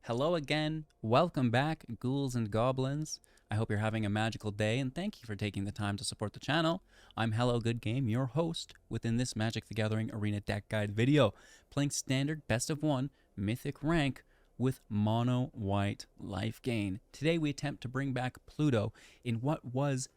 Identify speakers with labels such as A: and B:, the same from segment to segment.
A: Hello again. Welcome back, ghouls and goblins. I hope you're having a magical day, and thank you for taking the time to support the channel. I'm Hello Good Game, your host within this Magic the Gathering Arena deck guide video, playing standard best of one mythic rank with mono white Lifegain. Today we attempt to bring back Pluto in what was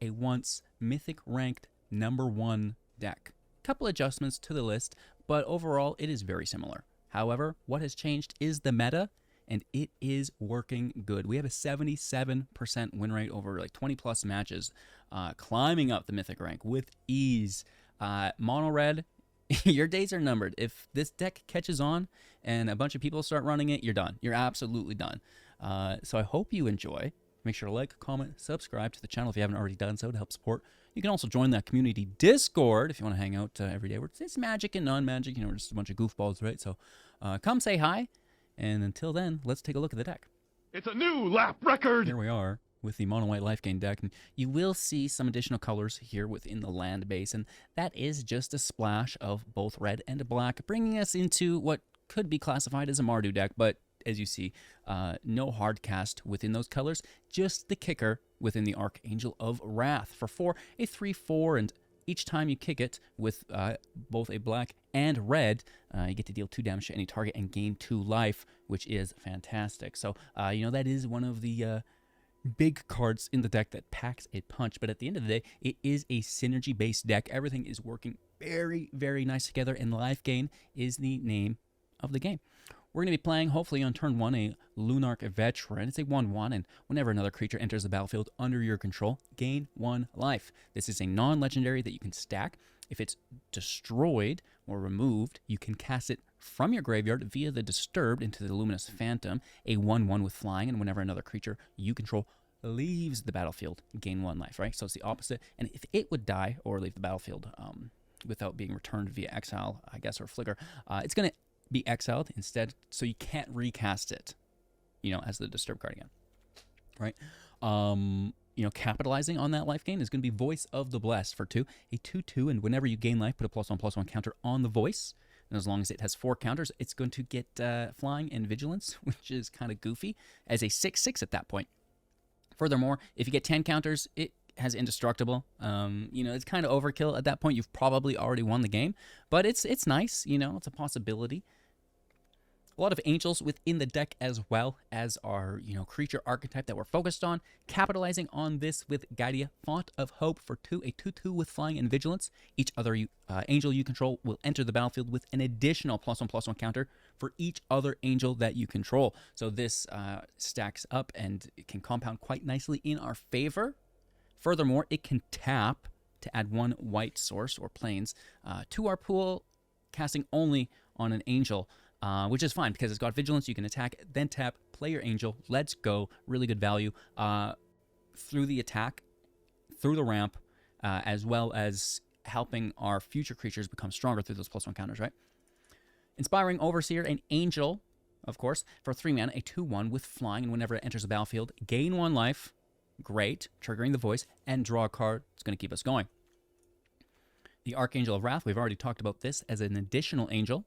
A: a once mythic ranked #1 deck. Couple adjustments to the list, but overall it is very similar. However, what has changed is the meta, and it is working good. We have a 77% win rate over like 20 plus matches, climbing up the mythic rank with ease. Mono red, your days are numbered. If this deck catches on and a bunch of people start running it, you're done. You're absolutely done. So I hope you enjoy. Make sure to like, comment, subscribe to the channel if you haven't already done so to help support. You can also join that community Discord if you want to hang out every day. It's magic and non-magic. We're just a bunch of goofballs, right? So come say hi. And until then, let's take a look at the deck.
B: It's a new lap record!
A: Here we are with the mono white Lifegain deck. And you will see some additional colors here within the land base. And that is just a splash of both red and black, bringing us into what could be classified as a Mardu deck. But as you see, no hard cast within those colors, just the kicker within the Archangel of Wrath. For 4, a 3/4, and each time you kick it with both a black and red, you get to deal 2 damage to any target and gain 2 life, which is fantastic. So, that is one of the big cards in the deck that packs a punch. But at the end of the day, it is a synergy-based deck. Everything is working very, very nice together, and Lifegain is the name of the game. We're going to be playing, hopefully on turn 1, a Lunarch Veteran. It's a 1/1, and whenever another creature enters the battlefield under your control, gain 1 life. This is a non-legendary that you can stack. If it's destroyed or removed, you can cast it from your graveyard via the Disturbed into the Luminous Phantom, a 1/1 with flying, and whenever another creature you control leaves the battlefield, gain 1 life, right? So it's the opposite. And if it would die or leave the battlefield without being returned via exile, I guess, or flicker, it's going to be exiled instead, so you can't recast it, as the Disturbed card again, right? Capitalizing on that life gain is going to be Voice of the Blessed for 2, a 2/2, and whenever you gain life, put a +1/+1 counter on the voice, and as long as it has 4 counters, it's going to get flying and vigilance, which is kind of goofy, as a 6/6 at that point. Furthermore, if you get 10 counters, it has indestructible. It's kind of overkill at that point. You've probably already won the game, but it's nice. It's a possibility. A lot of angels within the deck as well as our creature archetype that we're focused on. Capitalizing on this with Giada, Font of Hope for 2, a 2/2 with flying and vigilance. Each other angel you control will enter the battlefield with an additional +1/+1 counter for each other angel that you control. So this stacks up and it can compound quite nicely in our favor. Furthermore, it can tap to add 1 white source or planes to our pool, casting only on an angel, which is fine because it's got vigilance. You can attack, then tap, play your angel. Let's go. Really good value through the attack, through the ramp, as well as helping our future creatures become stronger through those +1 counters, right? Inspiring Overseer, an angel, of course, for 3 mana, a 2/1 with flying, and whenever it enters the battlefield, gain 1 life. Great, triggering the voice, and draw a card. It's going to keep us going. The Archangel of Wrath, we've already talked about this as an additional angel.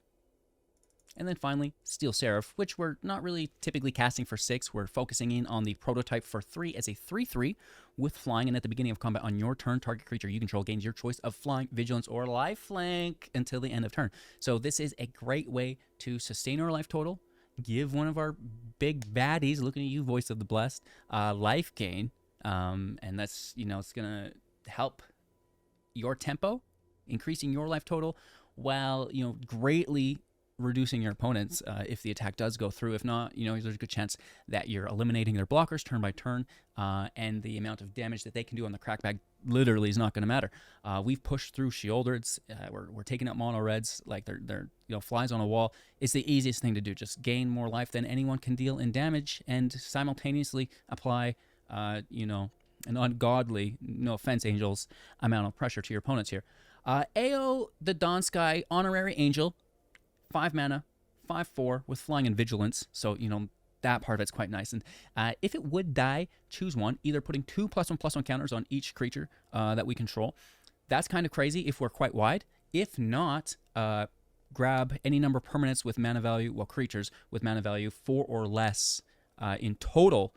A: And then finally, Steel Seraph, which we're not really typically casting for 6. We're focusing in on the prototype for 3 as a 3/3 with flying, and at the beginning of combat on your turn, target creature you control gains your choice of flying, vigilance, or lifelink until the end of turn. So this is a great way to sustain our life total, give one of our big baddies, looking at you, Voice of the Blessed, life gain, and that's, it's going to help your tempo, increasing your life total, while, greatly reducing your opponents if the attack does go through. If not, there's a good chance that you're eliminating their blockers turn by turn, and the amount of damage that they can do on the crackback literally is not going to matter. We've pushed through Shieldreds. We're taking out mono reds like they're flies on a wall. It's the easiest thing to do. Just gain more life than anyone can deal in damage, and simultaneously apply an ungodly, no offense, angels, amount of pressure to your opponents here. Ao, the Dawn Sky Honorary Angel, 5 mana, 5/4 with flying and vigilance. So, that part of it's quite nice. And if it would die, choose 1, either putting 2 +1/+1 counters on each creature that we control. That's kind of crazy if we're quite wide. If not, grab any number of permanents with mana value, well, creatures with mana value 4 or less in total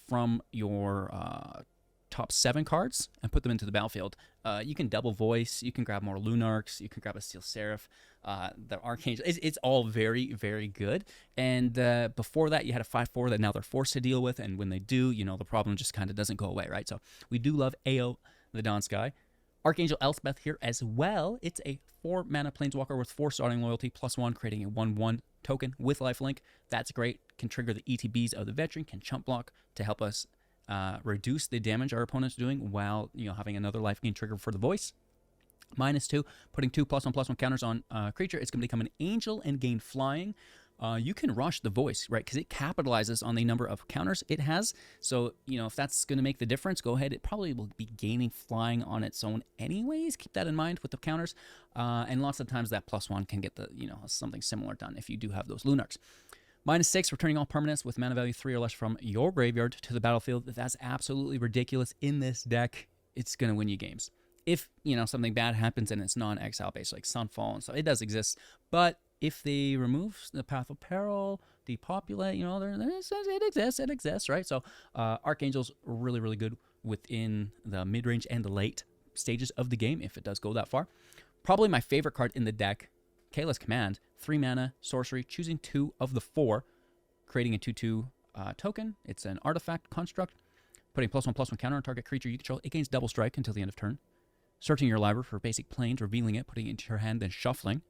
A: from your top 7 cards and put them into the battlefield. You can double voice, you can grab more Lunarchs, you can grab a Steel Seraph, the Archangel. It's all very, very good. And before that, you had a 5/4 that now they're forced to deal with, and when they do, you know, the problem just kind of doesn't go away, right? So we do love AO, the Dawn Sky. Archangel Elspeth here as well. It's a 4 mana planeswalker with 4 starting loyalty, +1, creating a 1/1 token with lifelink. That's great. Can trigger the ETBs of the veteran, can chump block to help us reduce the damage our opponent's doing while, you know, having another life gain trigger for the voice. -2, putting 2 +1/+1 counters on creature. It's going to become an angel and gain flying. You can rush the voice, right? Because it capitalizes on the number of counters it has. So, you know, if that's going to make the difference, go ahead. It probably will be gaining flying on its own anyways. Keep that in mind with the counters. And lots of times that +1 can get the, you know, something similar done if you do have those Lunarchs. -6, returning all permanents with mana value 3 or less from your graveyard to the battlefield. That's absolutely ridiculous in this deck. It's going to win you games. If, you know, something bad happens and it's non-exile based, like Sunfall and stuff, it does exist. But if they remove the Path of Peril, depopulate, you know, it exists, right? So Archangel's really, really good within the mid-range and the late stages of the game, if it does go that far. Probably my favorite card in the deck, Kayla's Command, 3 mana, sorcery, choosing 2 of the 4, creating a 2/2 token. It's an artifact construct, putting +1/+1 counter on target creature you control. It gains double strike until the end of turn. Searching your library for basic planes, revealing it, putting it into your hand, then shuffling,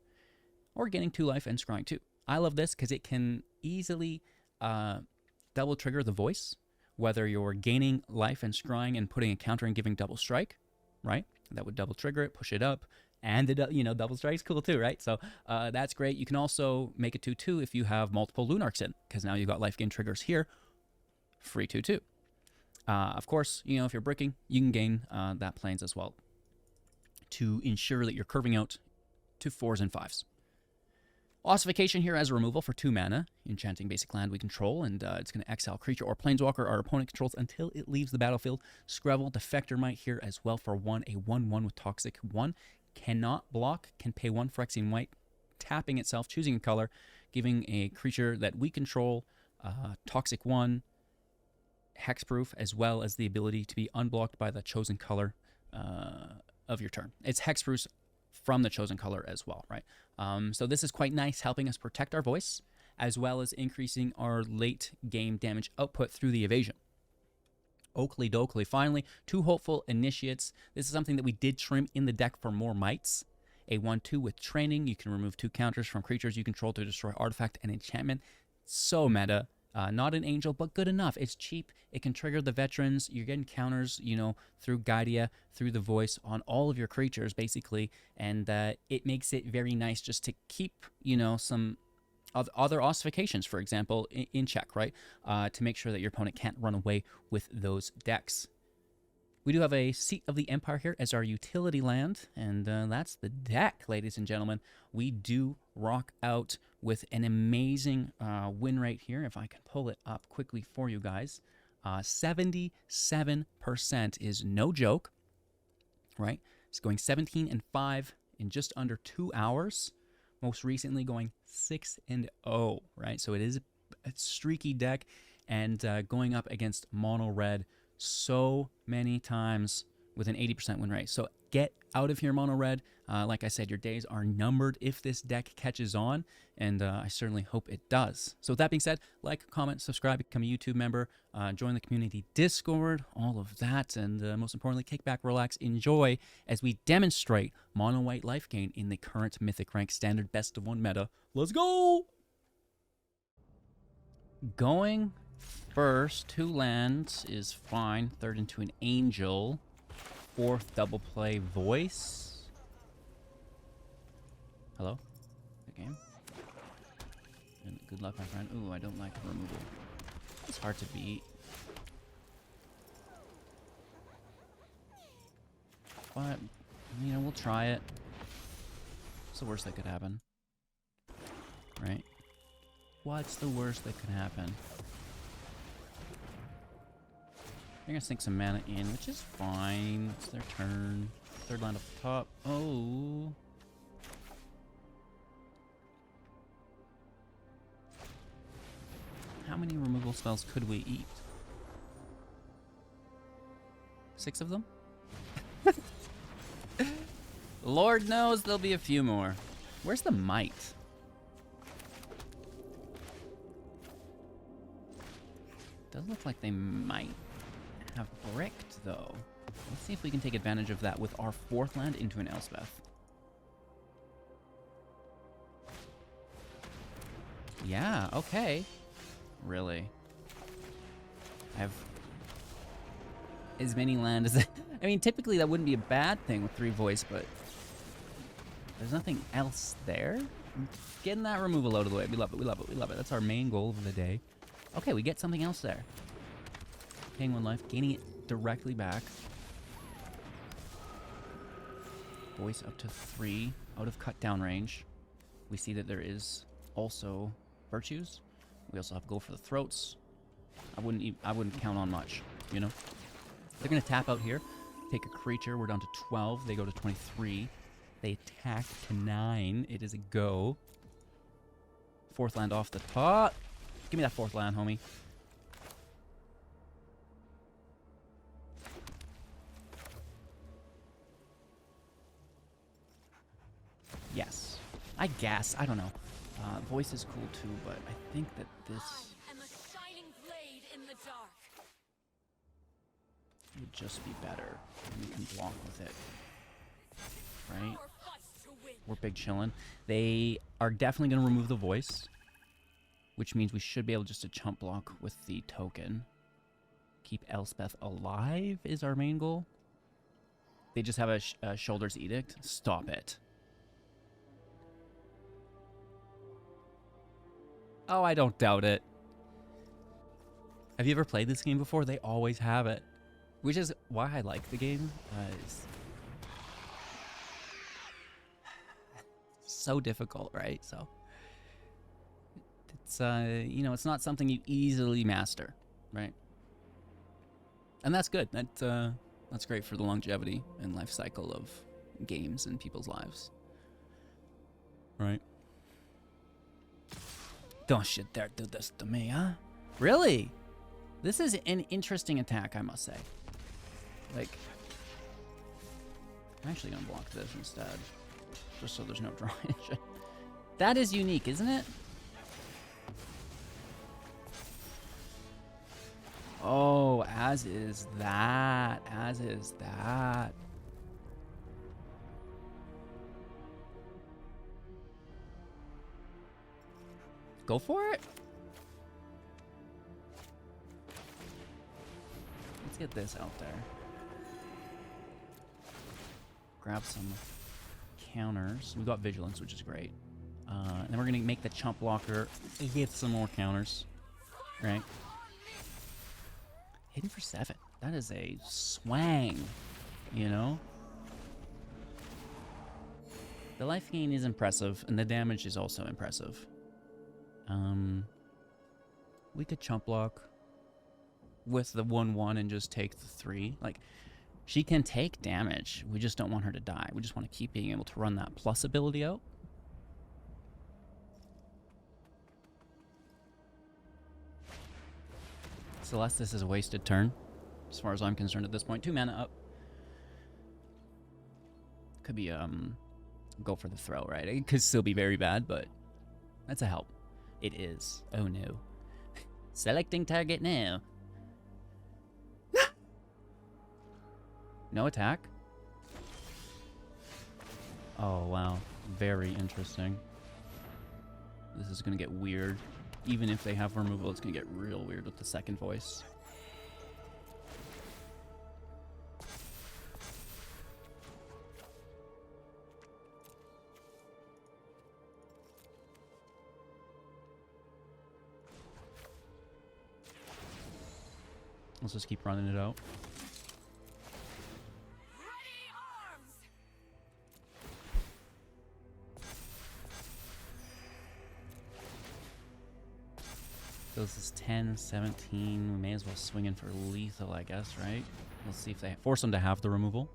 A: or gaining 2 life and scrying 2. I love this because it can easily double trigger the voice, whether you're gaining life and scrying and putting a counter and giving double strike, right? That would double trigger it, push it up, and the, you know, double strike's cool too, right? So that's great. You can also make it 2/2 if you have multiple Lunarchs in, because now you've got life gain triggers here, free 2/2. Of course, you know, if you're bricking, you can gain that planes as well to ensure that you're curving out to 4s and 5s. Ossification here as a removal for 2 mana, enchanting basic land we control, and it's going to exile creature or planeswalker our opponent controls until it leaves the battlefield. Skrelv, Defector Mite here as well for 1, a 1/1 with Toxic 1. Cannot block, can pay 1 Phyrexian White, tapping itself, choosing a color, giving a creature that we control Toxic 1, hexproof, as well as the ability to be unblocked by the chosen color of your turn. It's hexproof from the chosen color as well, right? So this is quite nice, helping us protect our voice, as well as increasing our late game damage output through the evasion. Oakley dokley. Finally, 2 hopeful initiates. This is something that we did trim in the deck for more mites. A 1/2 with training. You can remove 2 counters from creatures you control to destroy artifact and enchantment. So meta. Not an angel, but good enough. It's cheap. It can trigger the veterans. You're getting counters, you know, through Giada, through the voice on all of your creatures, basically. And it makes it very nice just to keep, you know, some other ossifications, for example, in check, right? To make sure that your opponent can't run away with those decks. We do have a Seat of the Empire here as our utility land, and that's the deck, ladies and gentlemen. We do rock out with an amazing win rate here. If I can pull it up quickly for you guys, 77% is no joke, right? It's going 17-5 in just under 2 hours. Most recently going 6-0, right? So it is a streaky deck, and going up against mono red so many times with an 80% win rate. So get out of here, mono red. Like I said, your days are numbered if this deck catches on, and I certainly hope it does. So with that being said, like, comment, subscribe, become a YouTube member, join the community Discord, all of that, and most importantly, kick back, relax, enjoy as we demonstrate mono white life gain in the current Mythic rank standard best of 1 meta. Let's go! Going first, 2 lands is fine. Third into an angel. 4th double play voice. Hello? Good game. And good luck, my friend. Ooh, I don't like removal. It's hard to beat. But, you know, we'll try it. What's the worst that could happen? Right? What's the worst that could happen? They're gonna sink some mana in, which is fine. It's their turn. 3rd land up top. Oh. How many removal spells could we eat? 6 of them? Lord knows there'll be a few more. Where's the Mite? Doesn't look like they might have bricked, though. Let's see if we can take advantage of that with our 4th land into an Elspeth. Yeah, okay. Really? I have as many land as... I mean, typically that wouldn't be a bad thing with 3 voice, but there's nothing else there. Getting that removal out of the way. We love it, we love it, we love it. That's our main goal of the day. Okay, we get something else there. Paying 1 life, gaining it directly back. Voice up to 3, out of cut down range. We see that there is also virtues. We also have go for the throats. I wouldn't count on much, you know. They're gonna tap out here, take a creature. We're down to 12. They go to 23. They attack to 9. It is a go. 4th land off the top. Give me that 4th land, homie. Yes. I guess. I don't know. Voice is cool too, but I think that this would just be better. We can block with it. Right? We're big chillin'. They are definitely going to remove the voice, which means we should be able just to chump block with the token. Keep Elspeth alive is our main goal. They just have a Shoulder's Edict. Stop it. Oh, I don't doubt it. Have you ever played this game before? They always have it. Which is why I like the game. It's so difficult, right? So it's you know, it's not something you easily master, right? And that's good. That's great for the longevity and life cycle of games in people's lives, right? Don't you dare do this to me, huh? Really? This is an interesting attack, I must say. Like, I'm actually gonna block this instead, just so there's no draw engine. That is unique, isn't it? Oh, as is that. As is that. Go for it. Let's get this out there. Grab some counters. We got vigilance, which is great. And then we're gonna make the chump blocker get some more counters. Right? Hidden for 7. That is a swang, you know? The life gain is impressive, and the damage is also impressive. We could chump block with the 1/1 and just take the 3. Like, she can take damage. We just don't want her to die. We just want to keep being able to run that plus ability out. Celestis is a wasted turn, as far as I'm concerned at this point. 2 mana up. Could be, go for the throw, right? It could still be very bad, but that's a help. It is. Oh no. Selecting target now. No attack? Oh, wow. Very interesting. This is gonna get weird. Even if they have removal, it's gonna get real weird with the second voice. Let's just keep running it out. So this is 10, 17. We may as well swing in for lethal, I guess, right? Let's see if they force them to have the removal.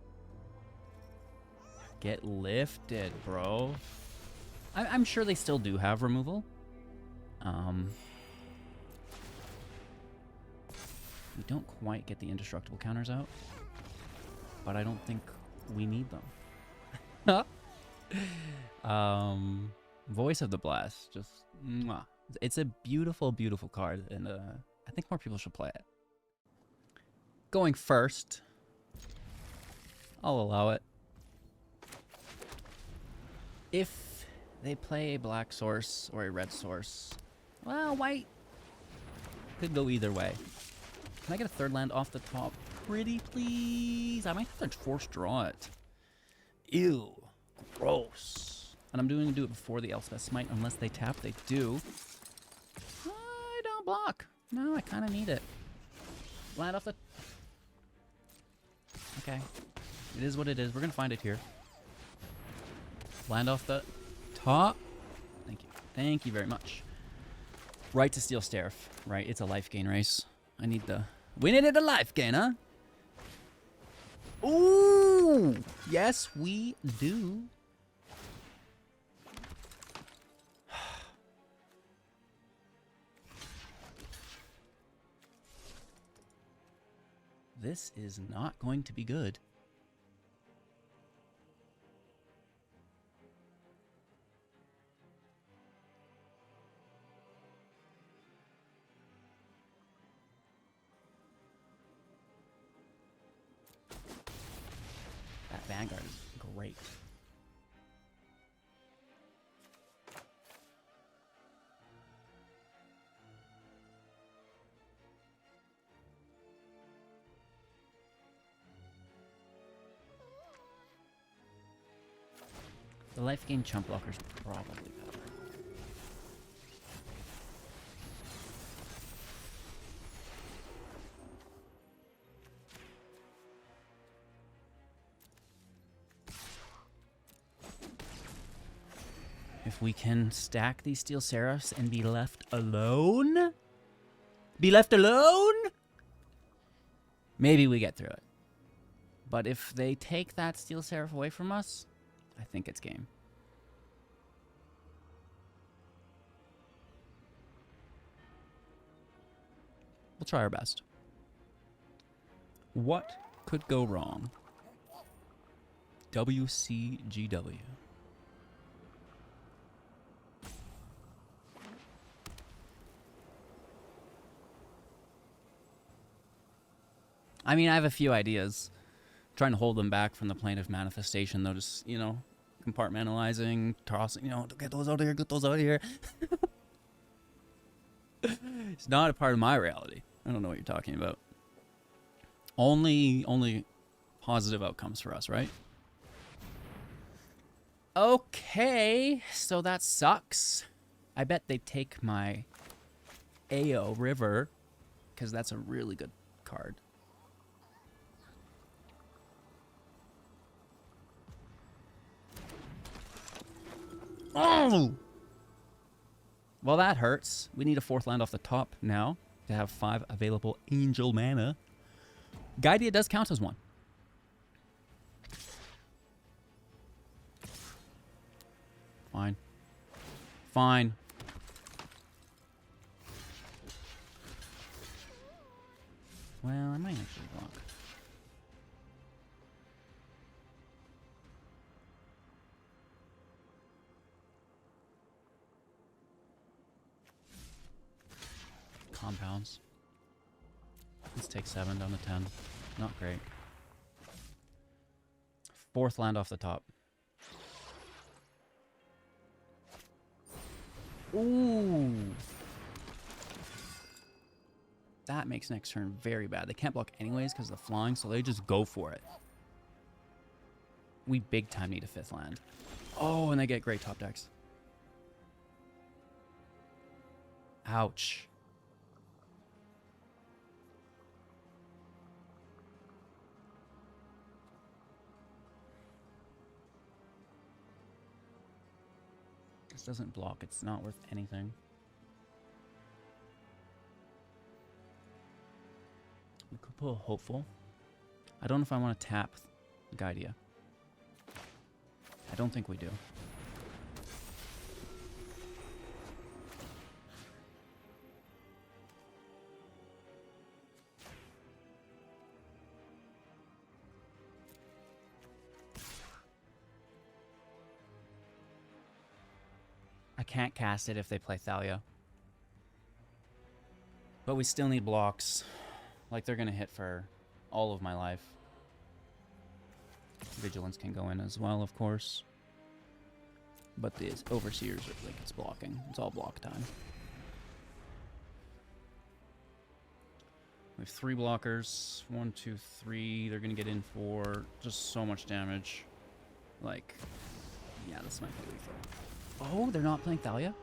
A: Get lifted, bro. I'm sure they still do have removal. We don't quite get the indestructible counters out, but I don't think we need them. Voice of the Blast, just mwah. It's a beautiful, beautiful card, and I think more people should play it. Going first, I'll allow it. If they play a black source or a red source, well, white could go either way. Can I get a third land off the top? Pretty please. I might have to force draw it. Ew. Gross. And I'm doing do it before the Elspeth Smite, unless they tap. They do. I don't block. No, I kind of need it. Land off the... Okay. It is what it is. We're going to find it here. Land off the top. Thank you. Thank you very much. Right to Steel Seraph. Right, it's a life gain race. I need the... We needed a life gain, huh? Ooh! Yes, we do. This is not going to be good. That Vanguard is great. The life gain chump blocker's probably better. If we can stack these Steel Seraphs and be left alone? Be left alone? Maybe we get through it. But if they take that Steel Seraph away from us, I think it's game. We'll try our best. What could go wrong? WCGW. I mean, I have a few ideas. I'm trying to hold them back from the plane of manifestation, though, just, you know, compartmentalizing, tossing, you know, get those out of here, get those out of here. It's not a part of my reality. I don't know what you're talking about. Only positive outcomes for us, right? Okay, so that sucks. I bet they take my AO River, because that's a really good card. Oh! Well, that hurts. We need a fourth land off the top now to have 5 available angel mana. Giada does count as one. Fine. Fine. Well, I might actually block. Compounds. Let's take 7 down to 10. Not great. Fourth land off the top. Ooh. That makes next turn very bad. They can't block anyways because of the flying, so they just go for it. We big time need a 5th land. Oh, and they get great top decks. Ouch. This doesn't block. It's not worth anything. We could pull Hopeful. I don't know if I want to tap Giada. I don't think we do. I can't cast it if they play Thalia. But we still need blocks. Like, they're gonna hit for all of my life. Vigilance can go in as well, of course. But the Overseers are like, it's blocking. It's all block time. We have 3 blockers. 1, 2, 3. They're gonna get in for just so much damage. Like, yeah, this might be lethal. Oh, they're not playing Thalia?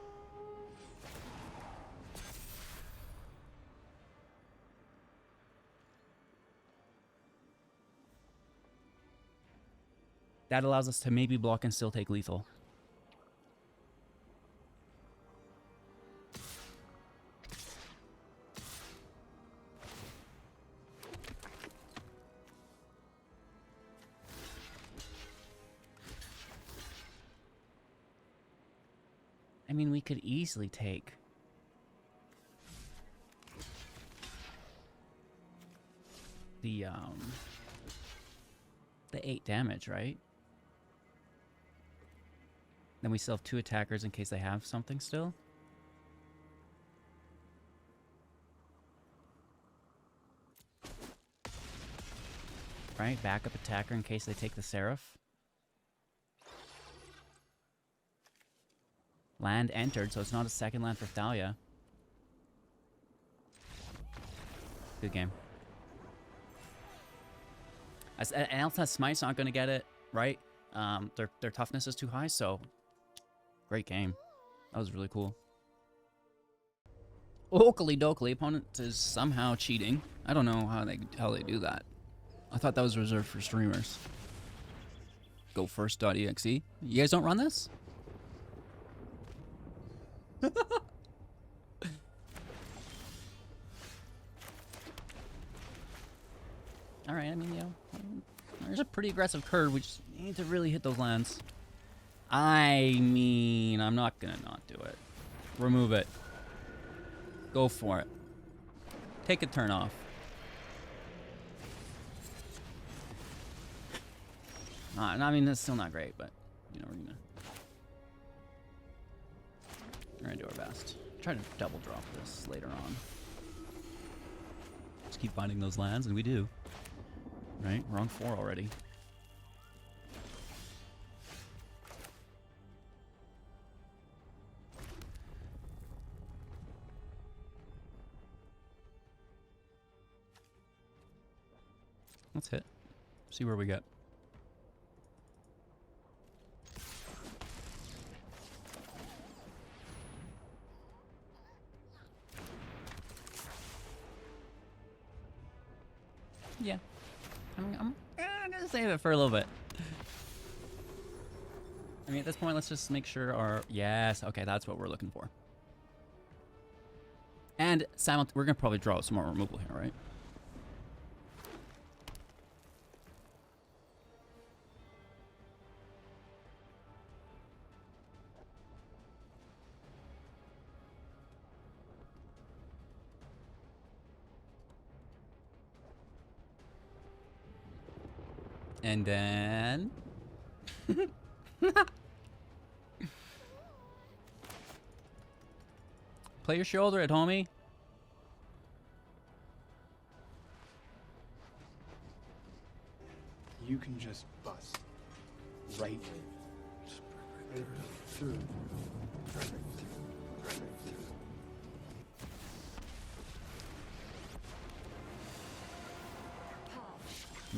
A: That allows us to maybe block and still take lethal. I mean, we could easily take the 8 damage, right? Then we still have 2 attackers in case they have something still. Right, backup attacker in case they take the Seraph. Land entered, so it's not a second land for Thalia. Good game. And Alt+F Smite's not going to get it, right? Their toughness is too high, so great game. That was really cool. Oakley dokley, opponent is somehow cheating. I don't know how they do that. I thought that was reserved for streamers. Go first.exe. You guys don't run this? Alright, I mean, you know, there's a pretty aggressive curve. We just need to really hit those lands. I mean, I'm not gonna not do it. Remove it. Go for it. Take a turn off. I mean, that's still not great, but, you know, we're gonna do our best. Try to double drop this later on. Just keep finding those lands, and we do. Right? We're on 4 already. Let's hit. See where we get. Yeah. I'm gonna save it for a little bit. I mean, at this point, let's just make sure our... Yes, okay, that's what we're looking for. And we're gonna probably draw some more removal here, right? And then... Play your shoulder it, homie.
C: You can just bust right through.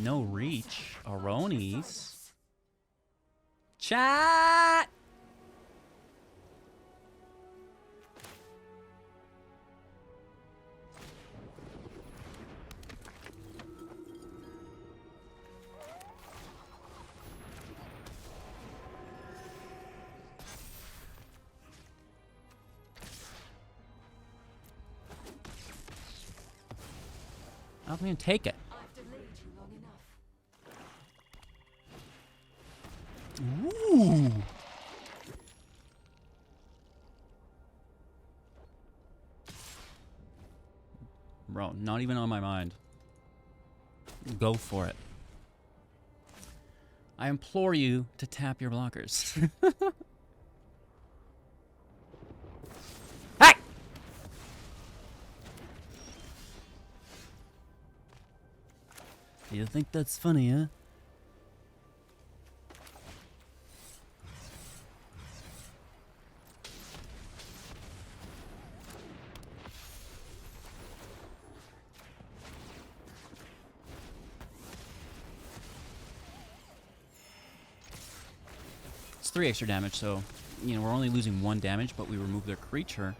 A: No reach. Aronies. Chat! I don't even take it. Ooh. Bro, not even on my mind. Go for it. I implore you to tap your blockers. You think that's funny, huh? It's 3 extra damage, so, you know, we're only losing 1 damage, but we remove their creature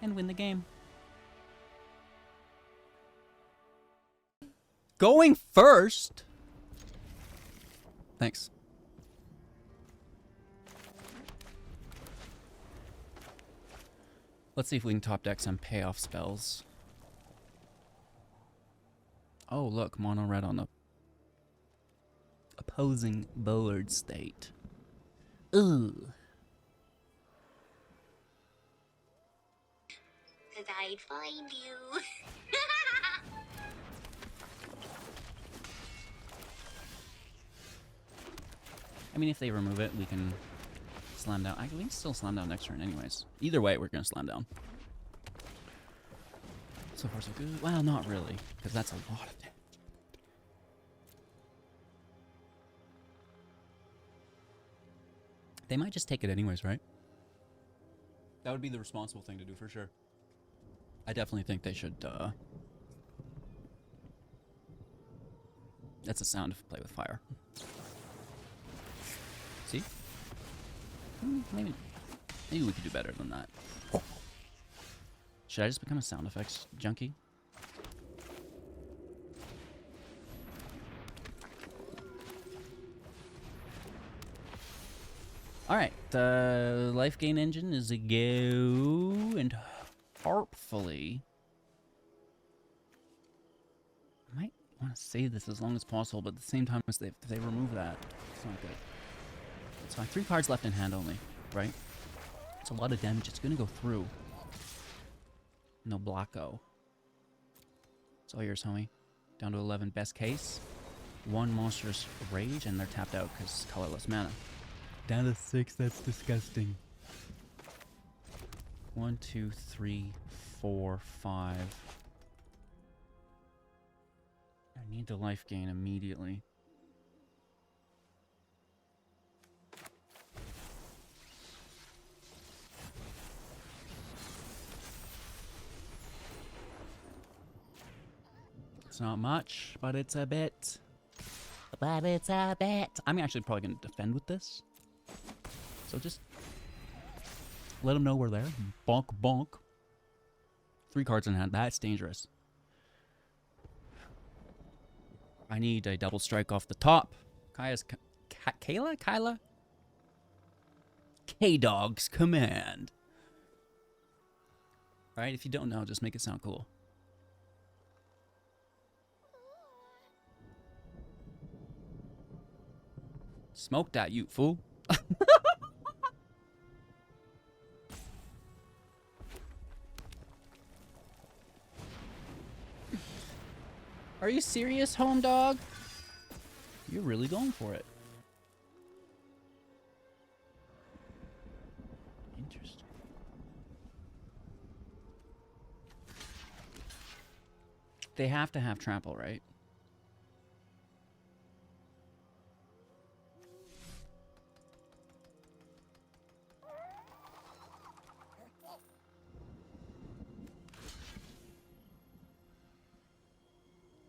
A: and win the game. Going first! Thanks. Let's see if we can top deck some payoff spells. Oh, look, mono red on the opposing board state. Ooh.
D: Cause I'd find you.
A: I mean, if they remove it, we can slam down. We can still slam down next turn anyways. Either way, we're going to slam down. So far, so good. Well, not really, because that's a lot of damage. They might just take it anyways, right? That would be the responsible thing to do for sure. I definitely think they should, That's a sound of play with fire. See? Maybe we could do better than that. Should I just become a sound effects junkie? Alright, the Lifegain engine is a go, and hopefully I might want to save this as long as possible, but at the same time, if they remove that, it's not good. It's fine. 3 cards left in hand only, right? It's a lot of damage. It's going to go through. No blocko. It's all yours, homie. Down to 11. Best case. 1 monstrous rage, and they're tapped out because colorless mana. Down to 6. That's disgusting. 1, 2, 3, 4, 5. I need the life gain immediately. It's not much, but it's a bit. But it's a bit. I'm actually probably going to defend with this. So just let them know we're there. Bonk, bonk. 3 cards in hand. That's dangerous. I need a double strike off the top. Kayla? Kayla? K-Dog's command. Alright, if you don't know, just make it sound cool. Smoke that, you fool. Are you serious, home dog? You're really going for it. Interesting. They have to have trample, right?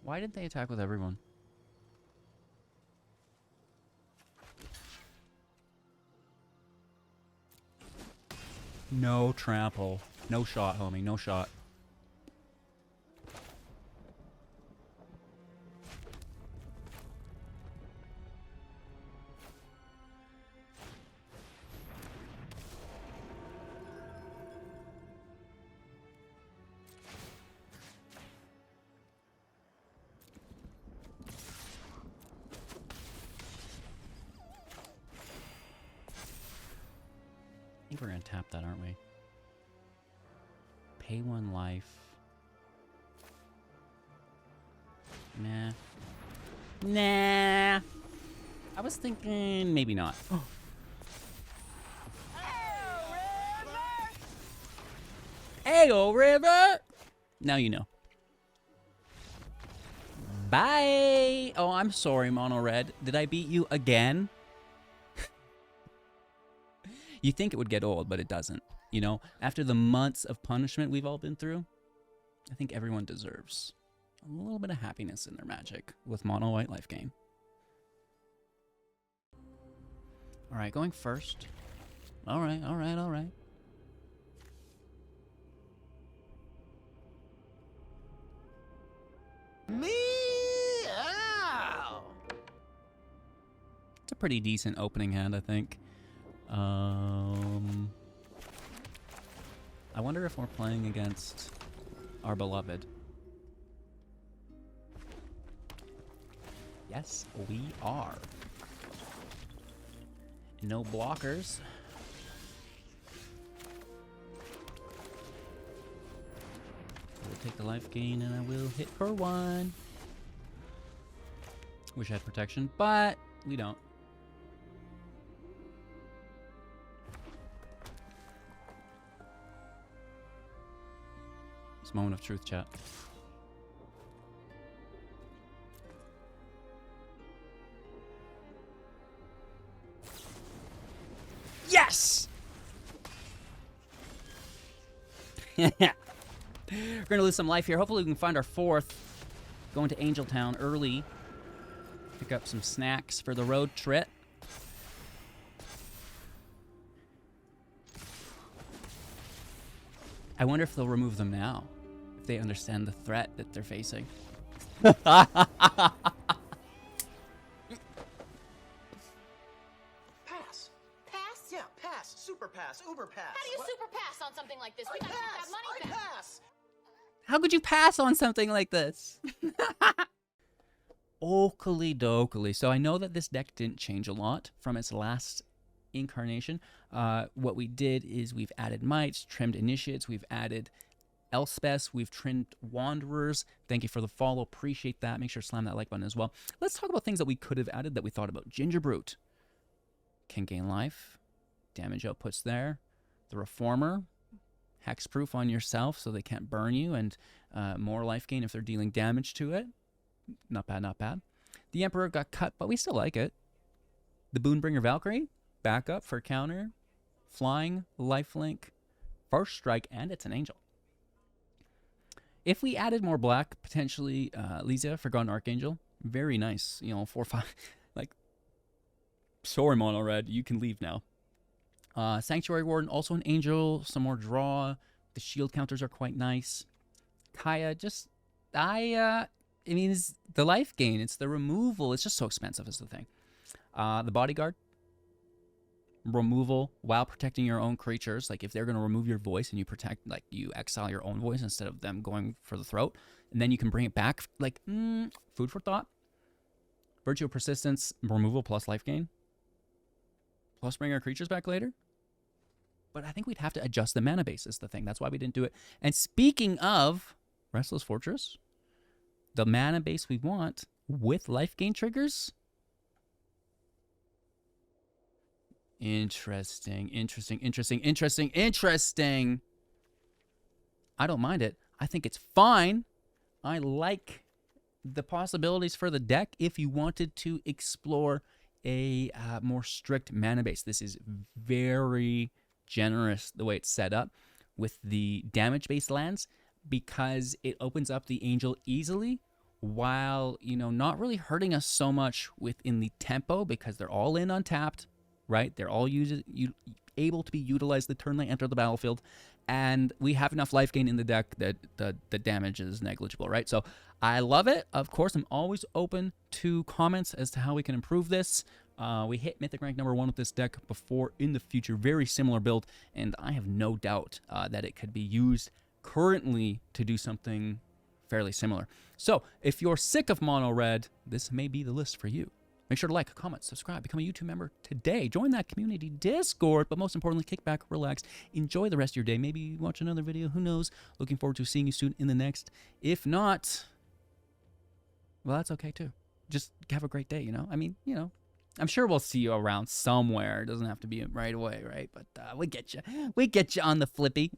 A: Why didn't they attack with everyone? No trample. No shot, homie. No shot. I think we're gonna tap that, aren't we? Pay 1 life. Nah. Nah. I was thinking maybe not. Ayo, River! Now you know. Bye! Oh, I'm sorry, Mono Red. Did I beat you again? You think it would get old, but it doesn't. You know, after the months of punishment we've all been through, I think everyone deserves a little bit of happiness in their magic with Mono White Lifegain. Alright, going first. Alright.
C: Meow.
A: It's a pretty decent opening hand, I think. I wonder if we're playing against our beloved. Yes, we are. No blockers. We'll take the life gain and I will hit for 1. Wish I had protection, but we don't. It's a moment of truth, chat. Yes! We're gonna lose some life here. Hopefully we can find our 4th. Going to Angel Town early. Pick up some snacks for the road trip. I wonder if they'll remove them now. If they understand the threat that they're facing.
C: Pass.
D: Pass?
C: Yeah, pass. Super pass. Uber pass.
E: How do you super pass on something like this? We gotta get that money back.
C: Pass.
A: How could you pass on something like this? Oakley dokley. So I know that this deck didn't change a lot from its last incarnation. What we did is we've added Mites, trimmed Initiates, we've added Elspeth, we've trimmed Wanderers. Thank you for the follow. Appreciate that. Make sure to slam that like button as well. Let's talk about things that we could have added that we thought about. Ginger Brute can gain life. Damage outputs there. The Reformer. Hexproof on yourself so they can't burn you, and more life gain if they're dealing damage to it. Not bad, not bad. The Emperor got cut, but we still like it. The Boonbringer Valkyrie, backup for counter, flying, lifelink, first strike, and it's an angel. If we added more black, potentially Lisa, Forgotten Archangel, very nice. You know, 4/5. Like, sorry, Mono Red, you can leave now. Sanctuary Warden, also an angel, some more draw. The shield counters are quite nice. Kaya, just, I mean, it's the life gain, it's the removal, it's just so expensive is the thing. The Bodyguard, removal while protecting your own creatures. Like if they're going to remove your voice and you protect, like you exile your own voice instead of them going for the throat, and then you can bring it back, like, food for thought. Virtue of Persistence, removal plus life gain. Plus bring our creatures back later. But I think we'd have to adjust the mana base is the thing. That's why we didn't do it. And speaking of Restless Fortress, the mana base we want with life gain triggers. Interesting. I don't mind it. I think it's fine. I like the possibilities for the deck if you wanted to explore a more strict mana base. This is very generous the way it's set up with the damage-based lands because it opens up the angel easily while, you know, not really hurting us so much within the tempo because they're all in untapped, right? They're all able to be utilized the turn they enter the battlefield, and we have enough life gain in the deck that the damage is negligible, right? So I love it. Of course, I'm always open to comments as to how we can improve this. We hit Mythic rank #1 with this deck before in the future. Very similar build, and I have no doubt that it could be used currently to do something fairly similar. So if you're sick of Mono Red, this may be the list for you. Make sure to like, comment, subscribe, become a YouTube member today. Join that community Discord, but most importantly, kick back, relax, enjoy the rest of your day. Maybe watch another video, who knows? Looking forward to seeing you soon in the next. If not, well, that's okay too. Just have a great day, you know? I mean, you know, I'm sure we'll see you around somewhere. It doesn't have to be right away, right? But we get you. We get you on the flippy.